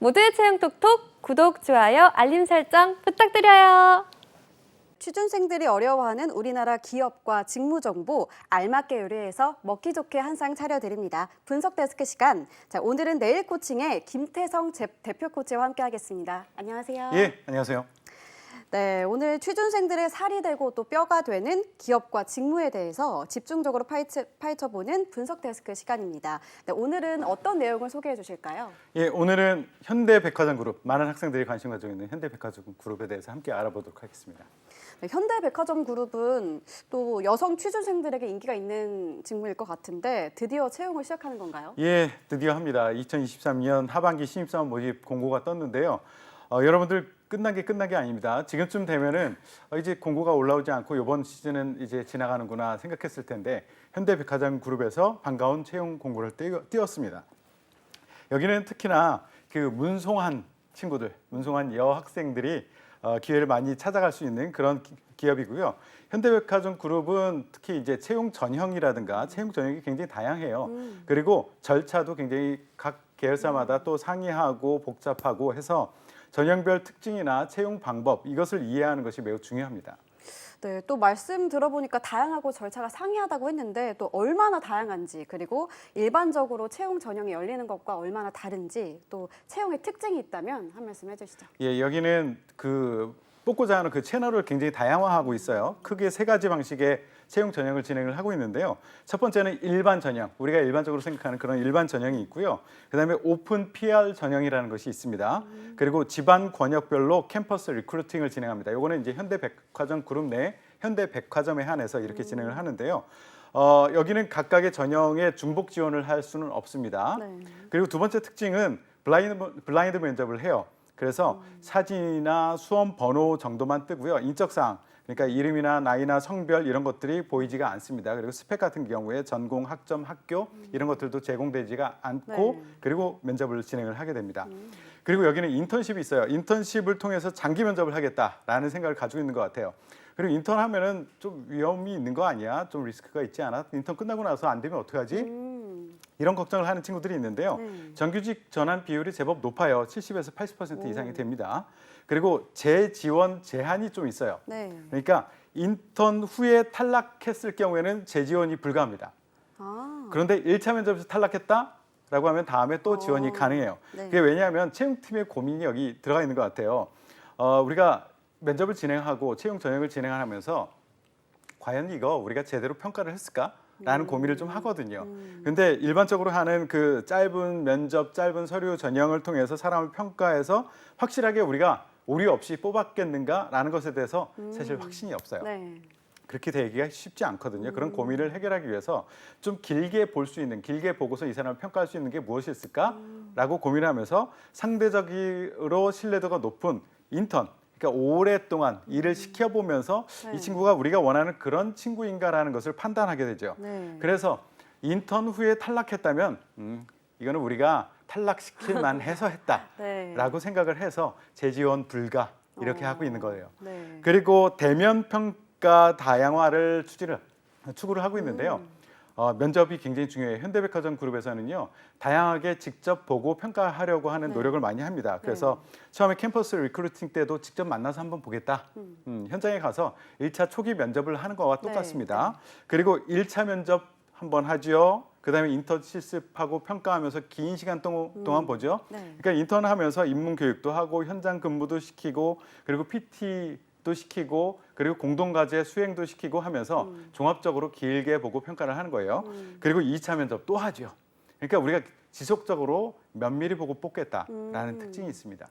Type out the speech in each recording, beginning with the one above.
모두의 채용 톡톡 구독, 좋아요, 알림 설정 부탁드려요. 취준생들이 어려워하는 우리나라 기업과 직무 정보 알맞게 요리해서 먹기 좋게 한 상 차려드립니다. 분석 데스크 시간. 자, 오늘은 내일 코칭의 김태성 대표 코치와 함께하겠습니다. 안녕하세요. 예, 안녕하세요. 네, 오늘 취준생들의 살이 되고 또 뼈가 되는 기업과 직무에 대해서 집중적으로 파헤쳐보는 분석 데스크 시간입니다. 네, 오늘은 어떤 내용을 소개해 주실까요? 예, 오늘은 현대백화점 그룹, 많은 학생들이 관심 가지고 있는 현대백화점 그룹에 대해서 함께 알아보도록 하겠습니다. 네, 현대백화점 그룹은 또 여성 취준생들에게 인기가 있는 직무일 것 같은데 드디어 채용을 시작하는 건가요? 예, 드디어 합니다. 2023년 하반기 신입사원 모집 공고가 떴는데요. 여러분들 끝난 게 아닙니다. 지금쯤 되면은 이제 공고가 올라오지 않고 이번 시즌은 이제 지나가는구나 생각했을 텐데 현대백화점 그룹에서 반가운 채용 공고를 띄웠습니다. 여기는 특히나 그 문송한 친구들, 문송한 여학생들이 기회를 많이 찾아갈 수 있는 그런 기업이고요. 현대백화점 그룹은 특히 이제 채용 전형이라든가 채용 전형이 굉장히 다양해요. 그리고 절차도 굉장히 각 계열사마다 또 상이하고 복잡하고 해서 전형별 특징이나 채용 방법 이것을 이해하는 것이 매우 중요합니다. 네, 또 말씀 들어보니까 다양하고 절차가 상이하다고 했는데 또 얼마나 다양한지 그리고 일반적으로 채용 전형이 열리는 것과 얼마나 다른지 또 채용의 특징이 있다면 한 말씀 해주시죠. 예, 여기는 그 뽑고자 하는 그 채널을 굉장히 다양화하고 있어요. 크게 세 가지 방식의 채용 전형을 진행을 하고 있는데요. 첫 번째는 일반 전형, 우리가 일반적으로 생각하는 그런 일반 전형이 있고요. 그다음에 오픈 PR 전형이라는 것이 있습니다. 그리고 지방 권역별로 캠퍼스 리크루팅을 진행합니다. 요거는 이제 현대백화점 그룹 내 현대백화점에 한해서 이렇게 진행을 하는데요. 여기는 각각의 전형에 중복 지원을 할 수는 없습니다. 네. 그리고 두 번째 특징은 블라인드 면접을 해요. 그래서 사진이나 수험 번호 정도만 뜨고요. 인적사항, 그러니까 이름이나 나이나 성별 이런 것들이 보이지가 않습니다. 그리고 스펙 같은 경우에 전공, 학점, 학교 이런 것들도 제공되지가 않고 네. 그리고 면접을 진행을 하게 됩니다. 그리고 여기는 인턴십이 있어요. 인턴십을 통해서 장기 면접을 하겠다라는 생각을 가지고 있는 것 같아요. 그리고 인턴 하면은 좀 위험이 있는 거 아니야? 좀 리스크가 있지 않아? 인턴 끝나고 나서 안 되면 어떡하지? 이런 걱정을 하는 친구들이 있는데요. 정규직 전환 비율이 제법 높아요. 70에서 80% 이상이 됩니다. 그리고 재지원 제한이 좀 있어요. 네. 그러니까 인턴 후에 탈락했을 경우에는 재지원이 불가합니다. 아, 그런데 1차 면접에서 탈락했다라고 하면 다음에 또 지원이 가능해요. 네. 그게 왜냐하면 채용팀의 고민이 여기 들어가 있는 것 같아요. 우리가 면접을 진행하고 채용 전형을 진행하면서 과연 이거 우리가 제대로 평가를 했을까? 라는 고민을 좀 하거든요. 근데 일반적으로 하는 그 짧은 면접, 짧은 서류 전형을 통해서 사람을 평가해서 확실하게 우리가 오류 없이 뽑았겠는가라는 것에 대해서 사실 확신이 없어요. 네. 그렇게 되기가 쉽지 않거든요. 그런 고민을 해결하기 위해서 좀 길게 볼 수 있는, 길게 보고서 이 사람을 평가할 수 있는 게 무엇이 있을까라고 고민하면서 상대적으로 신뢰도가 높은 인턴, 그러니까 오랫동안 일을 시켜보면서 네. 이 친구가 우리가 원하는 그런 친구인가라는 것을 판단하게 되죠. 네. 그래서 인턴 후에 탈락했다면 이거는 우리가 탈락시킬 만해서 했다라고 네. 생각을 해서 재지원 불가 이렇게 하고 있는 거예요. 네. 그리고 대면 평가 다양화를 추구를 하고 있는데요. 면접이 굉장히 중요해요. 현대백화점 그룹에서는요, 다양하게 직접 보고 평가하려고 하는 네. 노력을 많이 합니다. 그래서 처음에 캠퍼스 리크루팅 때도 직접 만나서 한번 보겠다. 현장에 가서 1차 초기 면접을 하는 거와 똑같습니다. 그리고 1차 면접 한번 하죠. 그다음에 인턴 실습하고 평가하면서 긴 시간 동안 보죠. 네. 그러니까 인턴하면서 입문 교육도 하고 현장 근무도 시키고 그리고 PT도 시키고 그리고 공동과제 수행도 시키고 하면서 종합적으로 길게 보고 평가를 하는 거예요. 그리고 2차 면접 또 하죠. 그러니까 우리가 지속적으로 면밀히 보고 뽑겠다라는 특징이 있습니다.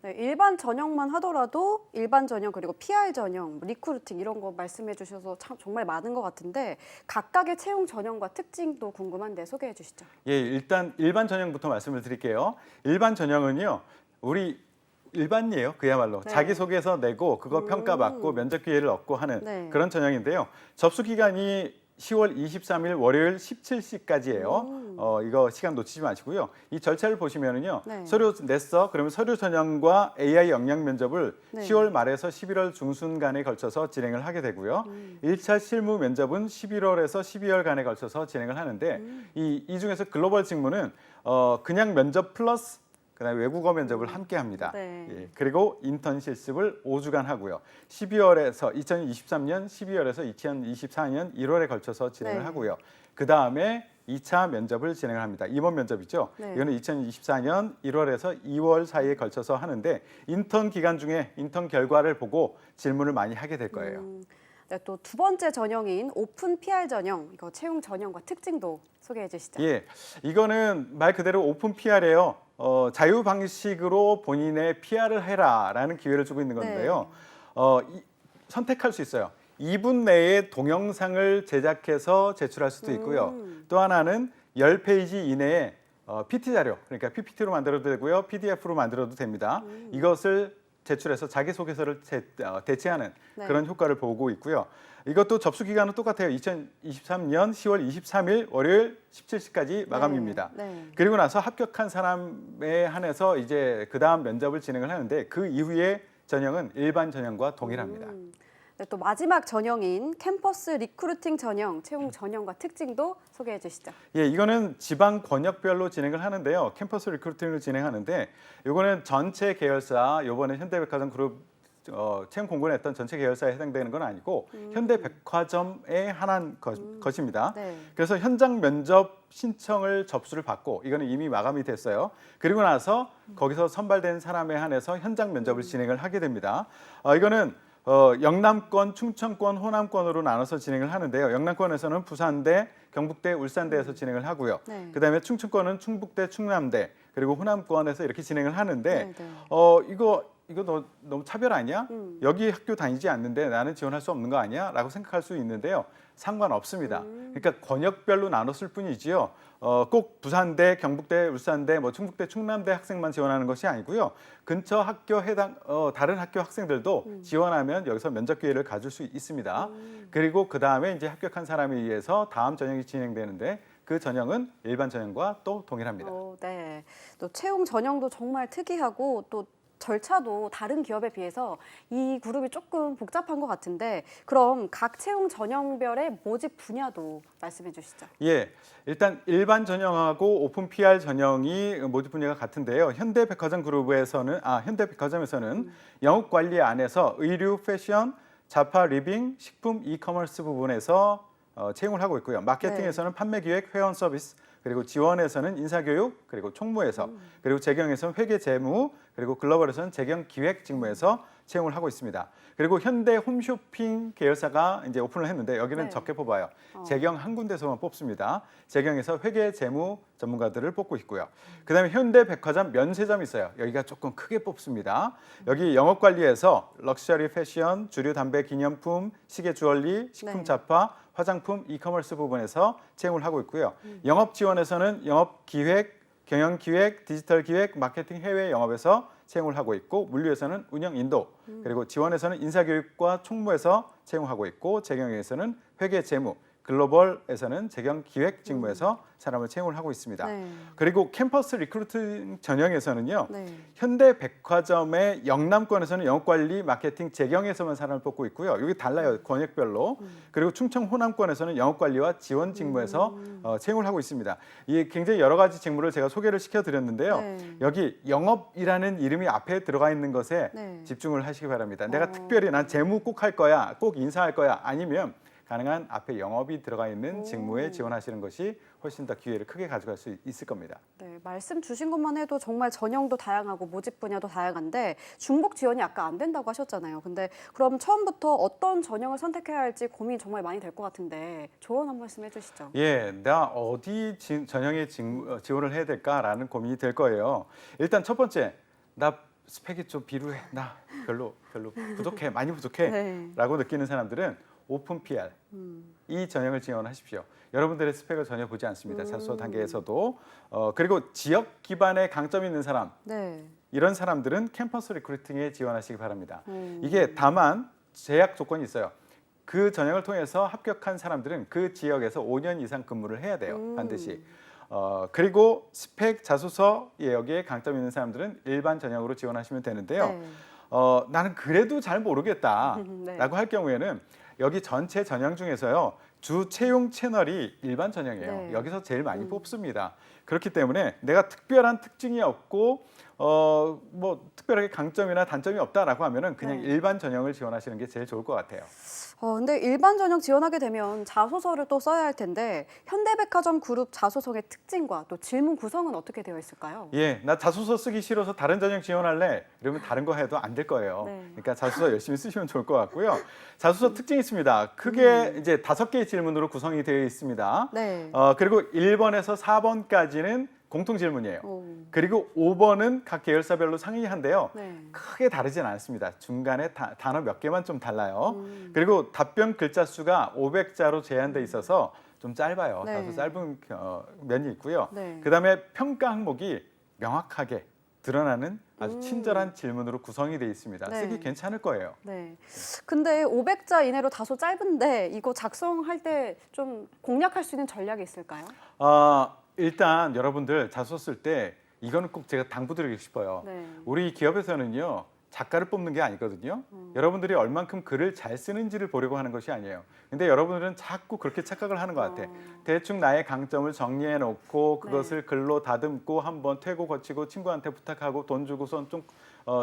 네, 일반 전형만 하더라도 일반 전형 그리고 PR 전형, 리크루팅 이런 거 말씀해 주셔서 참 정말 많은 것 같은데 각각의 채용 전형과 특징도 궁금한데 소개해 주시죠. 예, 일단 일반 전형부터 말씀을 드릴게요. 일반 전형은요, 우리 일반이에요. 그야말로 네. 자기소개서 내고 그거 평가받고 면접 기회를 얻고 하는 네. 그런 전형인데요. 접수 기간이 10월 23일 월요일 17시까지예요. 이거 시간 놓치지 마시고요. 이 절차를 보시면은요. 네. 서류 냈어. 그러면 서류 전형과 AI 역량 면접을 네. 10월 말에서 11월 중순간에 걸쳐서 진행을 하게 되고요. 1차 실무 면접은 11월에서 12월간에 걸쳐서 진행을 하는데 이 중에서 글로벌 직무는 그냥 면접 플러스 그다음에 외국어 면접을 함께 합니다. 네. 예, 그리고 인턴 실습을 5주간 하고요. 2023년 12월에서 2024년 1월에 걸쳐서 진행을 네. 하고요. 그다음에 2차 면접을 진행을 합니다. 임원 면접이죠. 네. 이거는 2024년 1월에서 2월 사이에 걸쳐서 하는데 인턴 기간 중에 인턴 결과를 보고 질문을 많이 하게 될 거예요. 네, 또 두 번째 전형인 오픈 PR 전형, 이거 채용 전형과 특징도 소개해 주시죠. 예, 이거는 말 그대로 오픈 PR이에요. 자유 방식으로 본인의 PR을 해라라는 기회를 주고 있는 건데요. 선택할 수 있어요. 2분 내에 동영상을 제작해서 제출할 수도 있고요. 또 하나는 10페이지 이내에 PT 자료, 그러니까 PPT로 만들어도 되고요. PDF로 만들어도 됩니다. 이것을 제출해서 자기소개서를 대체하는 네. 그런 효과를 보고 있고요. 이것도 접수 기간은 똑같아요. 2023년 10월 23일 월요일 17시까지 마감입니다. 네. 그리고 나서 합격한 사람에 한해서 이제 그 다음 면접을 진행을 하는데 그 이후에 전형은 일반 전형과 동일합니다. 네, 또 마지막 전형인 캠퍼스 리크루팅 전형, 채용 전형과 특징도 소개해 주시죠. 예, 이거는 지방 권역별로 진행을 하는데요. 캠퍼스 리크루팅을 진행하는데 이거는 전체 계열사, 이번에 현대백화점 그룹 채용 공고를 했던 전체 계열사에 해당되는 건 아니고 현대백화점에 한한 것입니다. 네. 그래서 현장 면접 신청을 접수를 받고 이거는 이미 마감이 됐어요. 그리고 나서 거기서 선발된 사람에 한해서 현장 면접을 진행을 하게 됩니다. 이거는 영남권, 충청권, 호남권으로 나눠서 진행을 하는데요. 영남권에서는 부산대, 경북대, 울산대에서 진행을 하고요. 네. 그다음에 충청권은 충북대, 충남대, 그리고 호남권에서 이렇게 진행을 하는데 네, 네. 이거 너무 차별 아니야? 여기 학교 다니지 않는데 나는 지원할 수 없는 거 아니야? 라고 생각할 수 있는데요. 상관없습니다. 그러니까 권역별로 나눴을 뿐이지요. 꼭 부산대, 경북대, 울산대, 충북대, 충남대 학생만 지원하는 것이 아니고요. 근처 학교 다른 학교 학생들도 지원하면 여기서 면접 기회를 가질 수 있습니다. 그리고 그 다음에 이제 합격한 사람에 의해서 다음 전형이 진행되는데 그 전형은 일반 전형과 또 동일합니다. 네. 또 채용 전형도 정말 특이하고 또 절차도 다른 기업에 비해서 이 그룹이 조금 복잡한 것 같은데 그럼 각 채용 전형별의 모집 분야도 말씀해 주시죠. 예, 일단 일반 전형하고 오픈 PR 전형이 모집 분야가 같은데요. 현대백화점에서는 영업 관리 안에서 의류, 패션, 자파, 리빙, 식품, 이커머스 부분에서 채용을 하고 있고요. 마케팅에서는 판매 기획, 회원 서비스, 그리고 지원에서는 인사교육, 그리고 총무에서, 그리고 재경에서는 회계 재무, 그리고 글로벌에서는 재경 기획 직무에서 채용을 하고 있습니다. 그리고 현대 홈쇼핑 계열사가 이제 오픈을 했는데 여기는 네. 적게 뽑아요. 재경 한 군데서만 뽑습니다. 재경에서 회계 재무 전문가들을 뽑고 있고요. 그다음에 현대백화점 면세점이 있어요. 여기가 조금 크게 뽑습니다. 여기 영업관리에서 럭셔리 패션, 주류 담배 기념품, 시계 주얼리, 식품 네. 잡화, 화장품, 이커머스 부분에서 채용을 하고 있고요. 영업 지원에서는 영업 기획, 경영 기획, 디지털 기획, 마케팅 해외 영업에서 채용을 하고 있고 물류에서는 운영 인도, 그리고 지원에서는 인사교육과 총무에서 채용하고 있고 재경에서는 회계 재무, 글로벌에서는 재경 기획 직무에서 사람을 채용을 하고 있습니다. 네. 그리고 캠퍼스 리크루팅 전형에서는요. 네. 현대백화점의 영남권에서는 영업관리, 마케팅, 재경에서만 사람을 뽑고 있고요. 여기 달라요. 권역별로. 그리고 충청 호남권에서는 영업관리와 지원 직무에서 채용을 하고 있습니다. 이 굉장히 여러 가지 직무를 제가 소개를 시켜드렸는데요. 네. 여기 영업이라는 이름이 앞에 들어가 있는 것에 네. 집중을 하시기 바랍니다. 내가 특별히 난 재무 꼭 할 거야, 꼭 인사할 거야, 아니면 가능한 앞에 영업이 들어가 있는 직무에 지원하시는 것이 훨씬 더 기회를 크게 가져갈 수 있을 겁니다. 네, 말씀 주신 것만 해도 정말 전형도 다양하고 모집 분야도 다양한데 중복 지원이 아까 안 된다고 하셨잖아요. 근데 그럼 처음부터 어떤 전형을 선택해야 할지 고민 정말 많이 될 것 같은데 조언 한 말씀 해주시죠. 예, 나 어디 전형에 지원을 해야 될까라는 고민이 될 거예요. 일단 첫 번째, 나 스펙이 좀 비루해, 나 별로 부족해, 많이 부족해 네. 라고 느끼는 사람들은 오픈 PR 이 전형을 지원하십시오. 여러분들의 스펙을 전혀 보지 않습니다. 자소 단계에서도. 그리고 지역 기반의 강점이 있는 사람, 네. 이런 사람들은 캠퍼스 리크루팅에 지원하시기 바랍니다. 이게 다만 제약 조건이 있어요. 그 전형을 통해서 합격한 사람들은 그 지역에서 5년 이상 근무를 해야 돼요. 반드시. 그리고 스펙, 자소서, 여기에 강점 있는 사람들은 일반 전형으로 지원하시면 되는데요. 네. 나는 그래도 잘 모르겠다라고 네. 할 경우에는 여기 전체 전형 중에서요. 주 채용 채널이 일반 전형이에요. 네. 여기서 제일 많이 뽑습니다. 그렇기 때문에 내가 특별한 특징이 없고 뭐 특별하게 강점이나 단점이 없다라고 하면은 그냥 네. 일반 전형을 지원하시는 게 제일 좋을 것 같아요. 근데 일반 전형 지원하게 되면 자소서를 또 써야 할 텐데 현대백화점 그룹 자소서의 특징과 또 질문 구성은 어떻게 되어 있을까요? 예, 나 자소서 쓰기 싫어서 다른 전형 지원할래. 이러면 다른 거 해도 안 될 거예요. 네. 그러니까 자소서 열심히 쓰시면 좋을 것 같고요. 자소서 특징이 있습니다. 크게 이제 5개의 질문으로 구성이 되어 있습니다. 네. 그리고 1번에서 4번까지는 공통 질문이에요. 오. 그리고 5번은 각 계열사별로 상이한데요. 네. 크게 다르진 않습니다. 중간에 단어 몇 개만 좀 달라요. 음. 그리고 답변 글자 수가 500자로 제한돼 있어서 좀 짧아요. 네. 다소 짧은 면이 있고요. 네. 그다음에 평가 항목이 명확하게 드러나는 아주 음. 친절한 질문으로 구성이 돼 있습니다. 네. 쓰기 괜찮을 거예요. 네. 근데 500자 이내로 다소 짧은데 이거 작성할 때 좀 공략할 수 있는 전략이 있을까요? 일단 여러분들 자소서 쓸 때 이거는 꼭 제가 당부드리고 싶어요. 네. 우리 기업에서는요. 작가를 뽑는 게 아니거든요. 여러분들이 얼만큼 글을 잘 쓰는지를 보려고 하는 것이 아니에요. 근데 여러분들은 자꾸 그렇게 착각을 하는 것 같아. 대충 나의 강점을 정리해 놓고 그것을 글로 다듬고 한번 퇴고 거치고 친구한테 부탁하고 돈 주고선 좀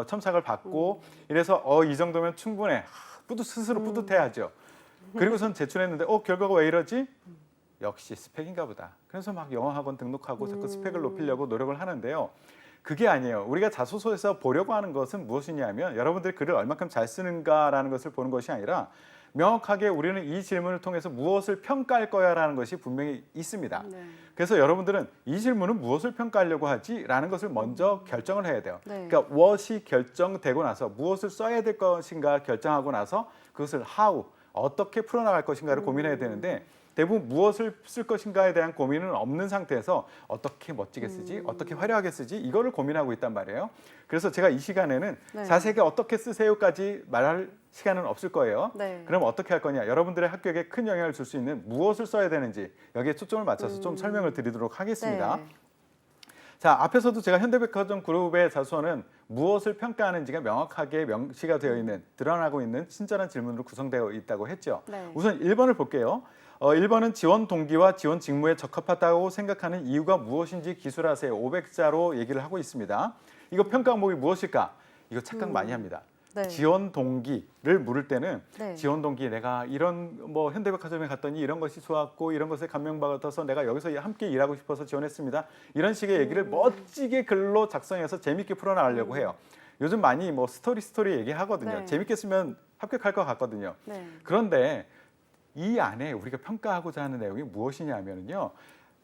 첨삭을 받고 이래서 이 정도면 충분해. 스스로 뿌듯해하죠. 그리고선 제출했는데 결과가 왜 이러지? 역시 스펙인가 보다. 그래서 막 영어 학원 등록하고 자꾸 스펙을 높이려고 노력을 하는데요. 그게 아니에요. 우리가 자소서에서 보려고 하는 것은 무엇이냐면 여러분들이 글을 얼마큼 잘 쓰는가라는 것을 보는 것이 아니라 명확하게 우리는 이 질문을 통해서 무엇을 평가할 거야라는 것이 분명히 있습니다. 네. 그래서 여러분들은 이 질문은 무엇을 평가하려고 하지라는 것을 먼저 결정을 해야 돼요. 네. 그러니까 what이 결정되고 나서 무엇을 써야 될 것인가 결정하고 나서 그것을 how, 어떻게 풀어나갈 것인가를 고민해야 되는데 대부분 무엇을 쓸 것인가에 대한 고민은 없는 상태에서 어떻게 멋지게 쓰지, 어떻게 화려하게 쓰지 이거를 고민하고 있단 말이에요. 그래서 제가 이 시간에는 네. 자세하게 어떻게 쓰세요까지 말할 시간은 없을 거예요. 네. 그럼 어떻게 할 거냐? 여러분들의 합격에 큰 영향을 줄 수 있는 무엇을 써야 되는지 여기에 초점을 맞춰서 좀 설명을 드리도록 하겠습니다. 네. 자, 앞에서도 제가 현대백화점 그룹의 자소서는 무엇을 평가하는지가 명확하게 명시가 되어 있는, 드러나고 있는 친절한 질문으로 구성되어 있다고 했죠. 네. 우선 1번을 볼게요. 1번은 지원 동기와 지원 직무에 적합하다고 생각하는 이유가 무엇인지 기술하세요. 500자로 얘기를 하고 있습니다. 이거 평가 항목이 무엇일까? 이거 착각 많이 합니다. 네. 지원 동기를 물을 때는 네. 지원 동기 내가 이런 뭐 현대백화점에 갔더니 이런 것이 좋았고 이런 것에 감명받아서 내가 여기서 함께 일하고 싶어서 지원했습니다. 이런 식의 얘기를 멋지게 글로 작성해서 재밌게 풀어나가려고 해요. 요즘 많이 뭐 스토리 얘기하거든요. 네. 재밌게 쓰면 합격할 것 같거든요. 네. 그런데 이 안에 우리가 평가하고자 하는 내용이 무엇이냐면요.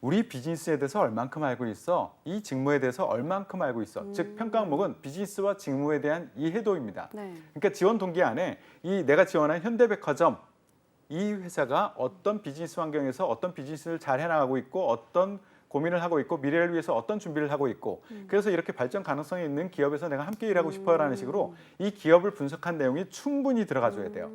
우리 비즈니스에 대해서 얼만큼 알고 있어? 이 직무에 대해서 얼만큼 알고 있어? 즉 평가 항목은 비즈니스와 직무에 대한 이해도입니다. 네. 그러니까 지원 동기 안에 이 내가 지원한 현대백화점 이 회사가 어떤 비즈니스 환경에서 어떤 비즈니스를 잘 해나가고 있고 어떤 고민을 하고 있고 미래를 위해서 어떤 준비를 하고 있고 그래서 이렇게 발전 가능성이 있는 기업에서 내가 함께 일하고 싶어요라는 식으로 이 기업을 분석한 내용이 충분히 들어가줘야 돼요.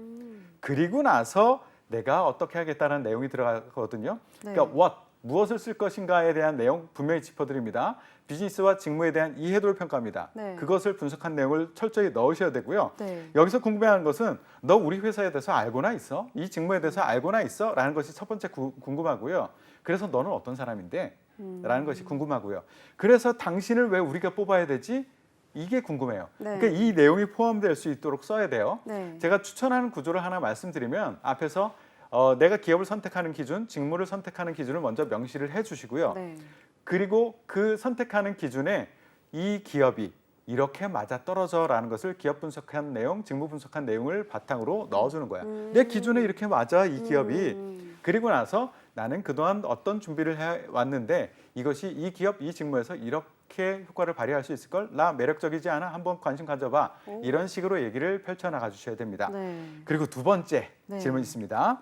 그리고 나서 내가 어떻게 하겠다는 내용이 들어가거든요. 네. 그러니까 what, 무엇을 쓸 것인가에 대한 내용 분명히 짚어드립니다. 비즈니스와 직무에 대한 이해도를 평가합니다. 네. 그것을 분석한 내용을 철저히 넣으셔야 되고요. 네. 여기서 궁금해하는 것은 너 우리 회사에 대해서 알고나 있어? 이 직무에 대해서 알고나 있어? 라는 것이 첫 번째 궁금하고요. 그래서 너는 어떤 사람인데? 라는 것이 궁금하고요. 그래서 당신을 왜 우리가 뽑아야 되지? 이게 궁금해요. 네. 그러니까 이 내용이 포함될 수 있도록 써야 돼요. 네. 제가 추천하는 구조를 하나 말씀드리면 앞에서 내가 기업을 선택하는 기준, 직무를 선택하는 기준을 먼저 명시를 해주시고요. 네. 그리고 그 선택하는 기준에 이 기업이 이렇게 맞아떨어져라는 것을 기업 분석한 내용, 직무 분석한 내용을 바탕으로 넣어주는 거야. 내 기준에 이렇게 맞아, 이 기업이. 그리고 나서 나는 그동안 어떤 준비를 해왔는데 이것이 이 기업, 이 직무에서 이렇게 효과를 발휘할 수 있을 걸? 나 매력적이지 않아? 한번 관심 가져봐. 이런 식으로 얘기를 펼쳐나가 주셔야 됩니다. 네. 그리고 두 번째 네. 질문 있습니다.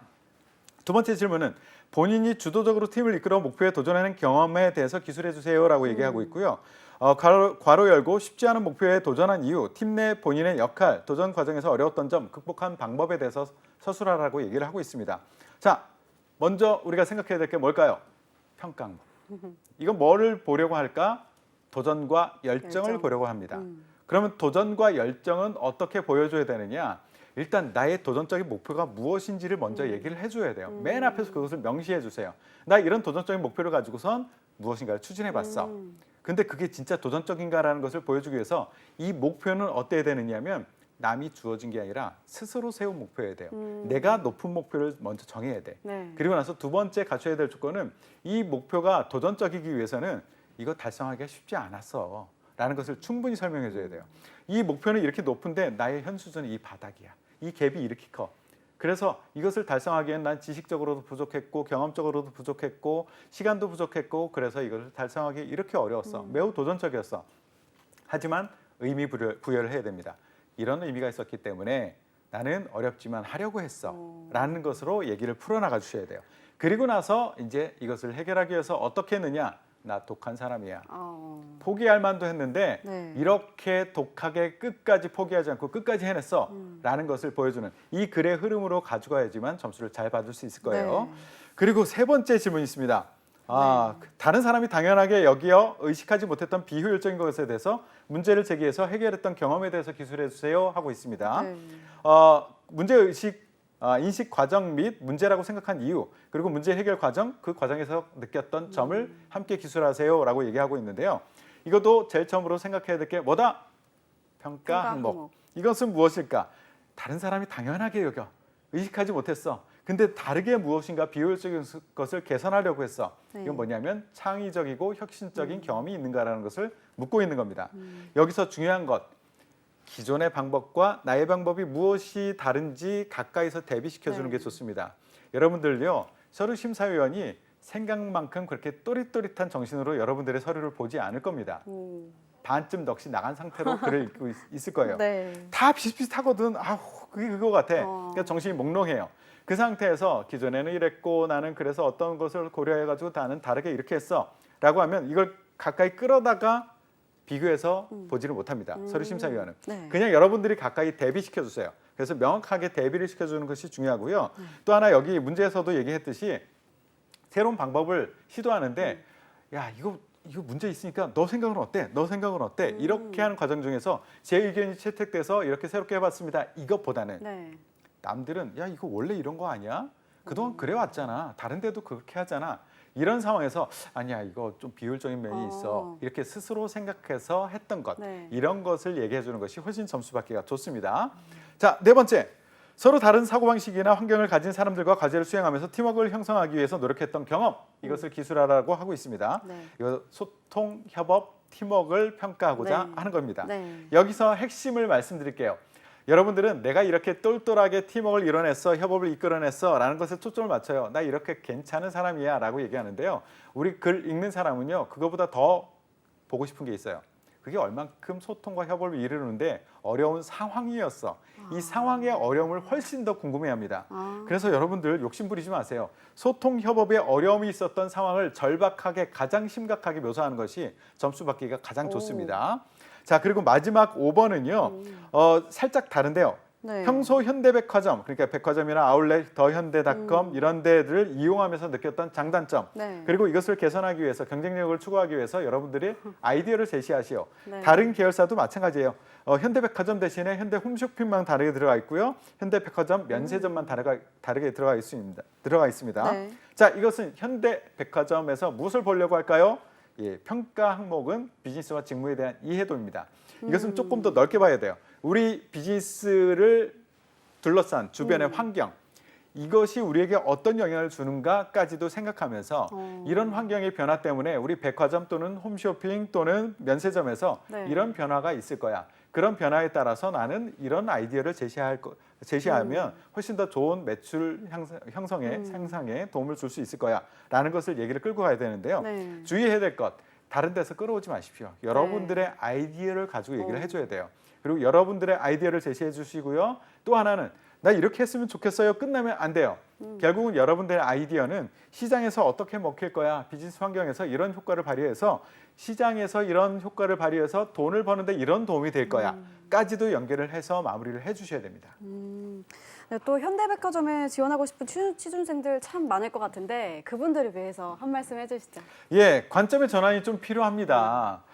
두 번째 질문은 본인이 주도적으로 팀을 이끌어 목표에 도전하는 경험에 대해서 기술해 주세요라고 얘기하고 있고요. 괄호 열고 쉽지 않은 목표에 도전한 이유, 팀 내 본인의 역할, 도전 과정에서 어려웠던 점, 극복한 방법에 대해서 서술하라고 얘기를 하고 있습니다. 자, 먼저 우리가 생각해야 될 게 뭘까요? 평가 항목. 이건 뭐를 보려고 할까? 도전과 열정을 열정. 보려고 합니다. 그러면 도전과 열정은 어떻게 보여줘야 되느냐? 일단 나의 도전적인 목표가 무엇인지를 먼저 얘기를 해줘야 돼요. 맨 앞에서 그것을 명시해 주세요. 나 이런 도전적인 목표를 가지고선 무엇인가를 추진해 봤어. 근데 그게 진짜 도전적인가라는 것을 보여주기 위해서 이 목표는 어때야 되느냐면 남이 주어진 게 아니라 스스로 세운 목표여야 돼요. 내가 높은 목표를 먼저 정해야 돼. 네. 그리고 나서 두 번째 갖춰야 될 조건은 이 목표가 도전적이기 위해서는 이거 달성하기가 쉽지 않았어 라는 것을 충분히 설명해 줘야 돼요. 이 목표는 이렇게 높은데 나의 현 수준은 이 바닥이야. 이 갭이 이렇게 커. 그래서 이것을 달성하기엔 난 지식적으로도 부족했고 경험적으로도 부족했고 시간도 부족했고 그래서 이것을 달성하기 이렇게 어려웠어. 매우 도전적이었어. 하지만 의미 부여를 해야 됩니다. 이런 의미가 있었기 때문에 나는 어렵지만 하려고 했어 라는 것으로 얘기를 풀어나가 주셔야 돼요. 그리고 나서 이제 이것을 해결하기 위해서 어떻게 했느냐. 나 독한 사람이야. 포기할 만도 했는데 네. 이렇게 독하게 끝까지 포기하지 않고 끝까지 해냈어 라는 것을 보여주는 이 글의 흐름으로 가져가야지만 점수를 잘 받을 수 있을 거예요. 네. 그리고 세 번째 질문이 있습니다. 다른 사람이 당연하게 여기어 의식하지 못했던 비효율적인 것에 대해서 문제를 제기해서 해결했던 경험에 대해서 기술해 주세요 하고 있습니다. 네. 문제의식 인식 과정 및 문제라고 생각한 이유 그리고 문제 해결 과정 그 과정에서 느꼈던 점을 함께 기술하세요라고 얘기하고 있는데요. 이것도 제일 처음으로 생각해야 될 게 뭐다? 평가 항목. 이것은 무엇일까? 다른 사람이 당연하게 여겨 의식하지 못했어. 근데 다르게 무엇인가 비효율적인 것을 개선하려고 했어. 네. 이건 뭐냐면 창의적이고 혁신적인 경험이 있는가라는 것을 묻고 있는 겁니다. 여기서 중요한 것 기존의 방법과 나의 방법이 무엇이 다른지 가까이서 대비시켜주는 게 좋습니다. 여러분들요, 서류 심사위원이 생각만큼 그렇게 또릿또릿한 정신으로 여러분들의 서류를 보지 않을 겁니다. 반쯤 넋이 나간 상태로 글을 읽고 있을 거예요. 네. 다 비슷비슷하거든. 그게 그거 같아. 그러니까 정신이 몽롱해요. 그 상태에서 기존에는 이랬고 나는 그래서 어떤 것을 고려해가지고 나는 다르게 이렇게 했어 라고 하면 이걸 가까이 끌어다가 비교해서 보지를 못합니다. 서류 심사위원은. 네. 그냥 여러분들이 가까이 대비시켜 주세요. 그래서 명확하게 대비를 시켜주는 것이 중요하고요. 또 하나 여기 문제에서도 얘기했듯이 새로운 방법을 시도하는데 야 이거 문제 있으니까 너 생각은 어때? 너 생각은 어때? 이렇게 하는 과정 중에서 제 의견이 채택돼서 이렇게 새롭게 해봤습니다. 이것보다는 네. 남들은 야 이거 원래 이런 거 아니야? 그동안 그래왔잖아. 다른 데도 그렇게 하잖아. 이런 상황에서 아니야 이거 좀 비효율적인 면이 있어. 이렇게 스스로 생각해서 했던 것. 네. 이런 것을 얘기해 주는 것이 훨씬 점수 받기가 좋습니다. 자, 네 번째. 서로 다른 사고방식이나 환경을 가진 사람들과 과제를 수행하면서 팀워크를 형성하기 위해서 노력했던 경험. 이것을 기술하라고 하고 있습니다. 네. 이거 소통, 협업, 팀워크를 평가하고자 네. 하는 겁니다. 네. 여기서 핵심을 말씀드릴게요. 여러분들은 내가 이렇게 똘똘하게 팀워크를 이뤄냈어, 협업을 이끌어냈어 라는 것에 초점을 맞춰요. 나 이렇게 괜찮은 사람이야 라고 얘기하는데요. 우리 글 읽는 사람은요. 그거보다 더 보고 싶은 게 있어요. 그게 얼만큼 소통과 협업을 이루는데 어려운 상황이었어. 이 상황의 어려움을 훨씬 더 궁금해합니다. 그래서 여러분들 욕심 부리지 마세요. 소통, 협업에 어려움이 있었던 상황을 절박하게 가장 심각하게 묘사하는 것이 점수 받기가 가장 좋습니다. 자, 그리고 마지막 5번은요. 살짝 다른데요. 네. 평소 현대백화점, 그러니까 백화점이나 아울렛, 더현대닷컴 이런 데들을 이용하면서 느꼈던 장단점. 네. 그리고 이것을 개선하기 위해서 경쟁력을 추구하기 위해서 여러분들이 아이디어를 제시하시오. 네. 다른 계열사도 마찬가지예요. 현대백화점 대신에 현대홈쇼핑만 다르게 들어가 있고요. 현대백화점 면세점만 다르게 들어가 있습니다. 네. 자, 이것은 현대백화점에서 무엇을 보려고 할까요? 예, 평가 항목은 비즈니스와 직무에 대한 이해도입니다. 이것은 조금 더 넓게 봐야 돼요. 우리 비즈니스를 둘러싼 주변의 환경, 이것이 우리에게 어떤 영향을 주는가까지도 생각하면서 이런 환경의 변화 때문에 우리 백화점 또는 홈쇼핑 또는 면세점에서 네. 이런 변화가 있을 거야. 그런 변화에 따라서 나는 이런 아이디어를 제시하면 훨씬 더 좋은 매출 형성에 향상에 도움을 줄 수 있을 거야 라는 것을 얘기를 끌고 가야 되는데요. 네. 주의해야 될 것, 다른 데서 끌어오지 마십시오. 여러분들의 아이디어를 가지고 얘기를 해줘야 돼요. 그리고 여러분들의 아이디어를 제시해 주시고요. 또 하나는 나 이렇게 했으면 좋겠어요. 끝나면 안 돼요. 결국은 여러분들의 아이디어는 시장에서 어떻게 먹힐 거야. 비즈니스 환경에서 이런 효과를 발휘해서 시장에서 이런 효과를 발휘해서 돈을 버는데 이런 도움이 될 거야. 까지도 연결을 해서 마무리를 해주셔야 됩니다. 네, 또 현대백화점에 지원하고 싶은 취준생들 참 많을 것 같은데 그분들을 위해서 한 말씀 해주시죠. 예, 관점의 전환이 좀 필요합니다.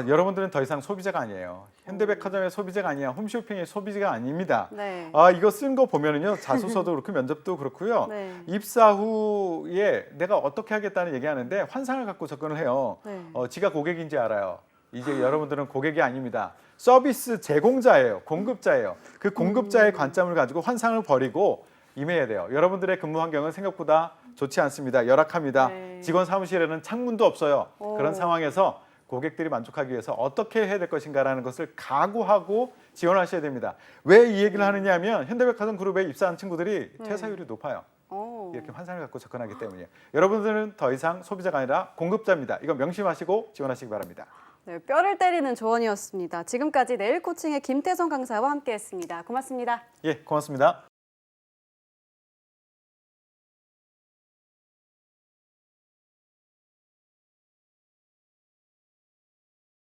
여러분들은 더 이상 소비자가 아니에요. 현대백화점의 소비재가 아니야. 홈쇼핑의 소비재가 아닙니다. 네. 이거 쓴 거 보면은요. 자소서도 그렇고 면접도 그렇고요. 네. 입사 후에 내가 어떻게 하겠다는 얘기하는데 환상을 갖고 접근을 해요. 네. 지가 고객인지 알아요. 이제 여러분들은 고객이 아닙니다. 서비스 제공자예요. 공급자예요. 그 공급자의 관점을 가지고 환상을 버리고 임해야 돼요. 여러분들의 근무 환경은 생각보다 좋지 않습니다. 열악합니다. 네. 직원 사무실에는 창문도 없어요. 오. 그런 상황에서 고객들이 만족하기 위해서 어떻게 해야 될 것인가라는 것을 각오하고 지원하셔야 됩니다. 왜 이 얘기를 하느냐 하면 현대백화점 그룹에 입사한 친구들이 퇴사율이 높아요. 오. 이렇게 환상을 갖고 접근하기 때문이에요. 여러분들은 더 이상 소비자가 아니라 공급자입니다. 이거 명심하시고 지원하시기 바랍니다. 네, 뼈를 때리는 조언이었습니다. 지금까지 내일 코칭의 김태성 강사와 함께했습니다. 고맙습니다. 예, 고맙습니다.